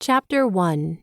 Chapter 1.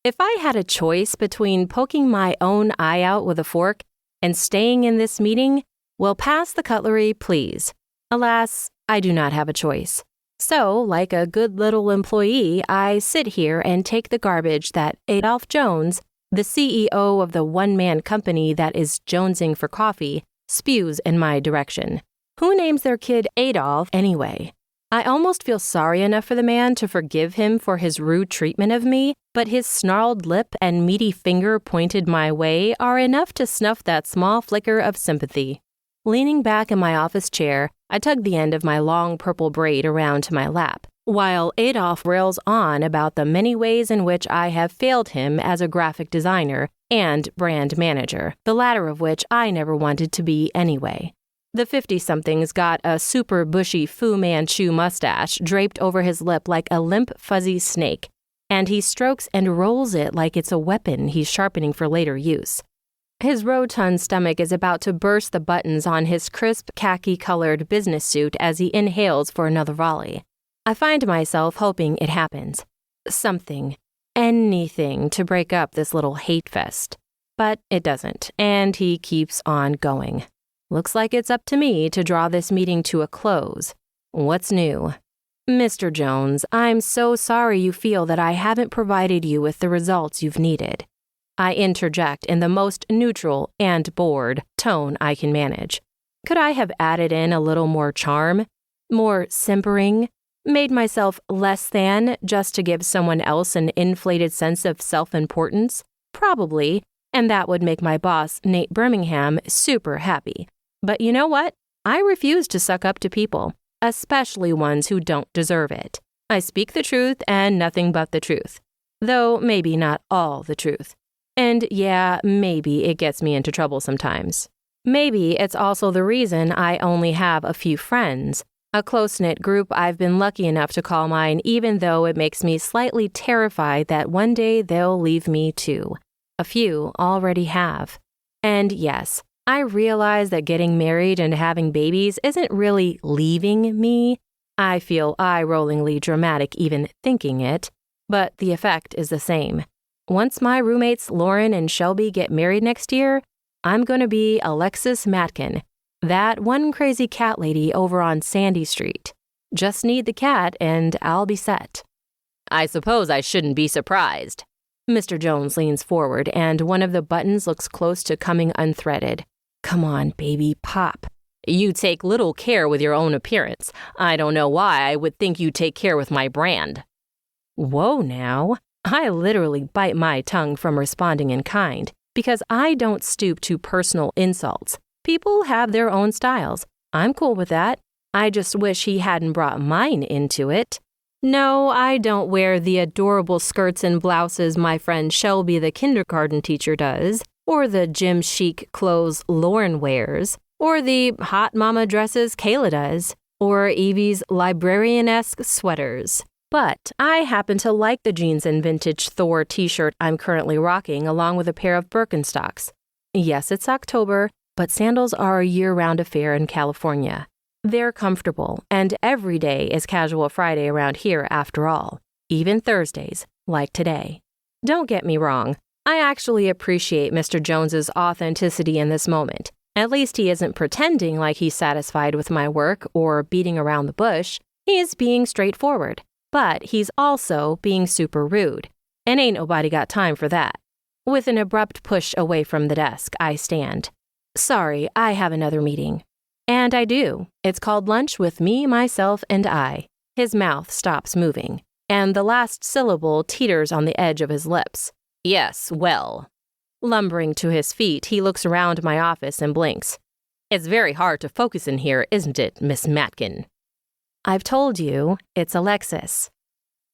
If I had a choice between poking my own eye out with a fork and staying in this meeting, well, pass the cutlery, please. Alas, I do not have a choice. So, like a good little employee, I sit here and take the garbage that Adolph Jones, the CEO of the one-man company that is jonesing for coffee, spews in my direction. Who names their kid Adolph anyway? I almost feel sorry enough for the man to forgive him for his rude treatment of me, but his snarled lip and meaty finger pointed my way are enough to snuff that small flicker of sympathy. Leaning back in my office chair, I tug the end of my long purple braid around to my lap, while Adolph rails on about the many ways in which I have failed him as a graphic designer and brand manager, the latter of which I never wanted to be anyway. The 50-something's got a super bushy Fu Manchu mustache draped over his lip like a limp, fuzzy snake, and he strokes and rolls it like it's a weapon he's sharpening for later use. His rotund stomach is about to burst the buttons on his crisp, khaki-colored business suit as he inhales for another volley. I find myself hoping it happens. Something, anything to break up this little hate fest. But it doesn't, and he keeps on going. Looks like it's up to me to draw this meeting to a close. What's new? Mr. Jones, I'm so sorry you feel that I haven't provided you with the results you've needed. I interject in the most neutral and bored tone I can manage. Could I have added in a little more charm? More simpering? Made myself less than just to give someone else an inflated sense of self-importance? Probably, and that would make my boss, Nate Birmingham, super happy. But you know what? I refuse to suck up to people, especially ones who don't deserve it. I speak the truth and nothing but the truth. Though maybe not all the truth. And yeah, maybe it gets me into trouble sometimes. Maybe it's also the reason I only have a few friends, a close-knit group I've been lucky enough to call mine, even though it makes me slightly terrified that one day they'll leave me too. A few already have. And yes, I realize that getting married and having babies isn't really leaving me. I feel eye-rollingly dramatic even thinking it, but the effect is the same. Once my roommates Lauren and Shelby get married next year, I'm going to be Alexis Matkin, that one crazy cat lady over on Sandy Street. Just need the cat and I'll be set. I suppose I shouldn't be surprised. Mr. Jones leans forward and one of the buttons looks close to coming unthreaded. Come on, baby, pop. You take little care with your own appearance. I don't know why I would think you take care with my brand. Whoa now. I literally bite my tongue from responding in kind because I don't stoop to personal insults. People have their own styles. I'm cool with that. I just wish he hadn't brought mine into it. No, I don't wear the adorable skirts and blouses my friend Shelby the kindergarten teacher does, or the gym chic clothes Lauren wears, or the hot mama dresses Kayla does, or Evie's librarian-esque sweaters. But I happen to like the jeans and vintage Thor t-shirt I'm currently rocking along with a pair of Birkenstocks. Yes, it's October, but sandals are a year-round affair in California. They're comfortable, and every day is Casual Friday around here after all, even Thursdays, like today. Don't get me wrong, I actually appreciate Mr. Jones's authenticity in this moment. At least he isn't pretending like he's satisfied with my work or beating around the bush. He's being straightforward. But he's also being super rude, and ain't nobody got time for that. With an abrupt push away from the desk, I stand. Sorry, I have another meeting. And I do. It's called Lunch with Me, Myself, and I. His mouth stops moving, and the last syllable teeters on the edge of his lips. Yes, well. Lumbering to his feet, he looks around my office and blinks. It's very hard to focus in here, isn't it, Miss Matkin? I've told you, it's Alexis.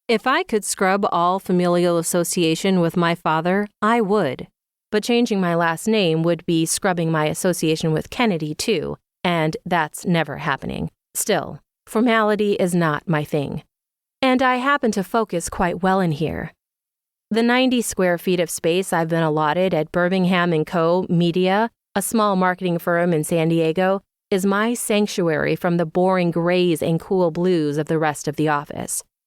If I could scrub all familial association with my father, I would. But changing my last name would be scrubbing my association with Kennedy, too, and that's never happening. Still, formality is not my thing. And I happen to focus quite well in here. The 90 square feet of space I've been allotted at Birmingham & Co. Media, a small marketing firm in San Diego, is my sanctuary from the boring grays and cool blues of the rest of the office.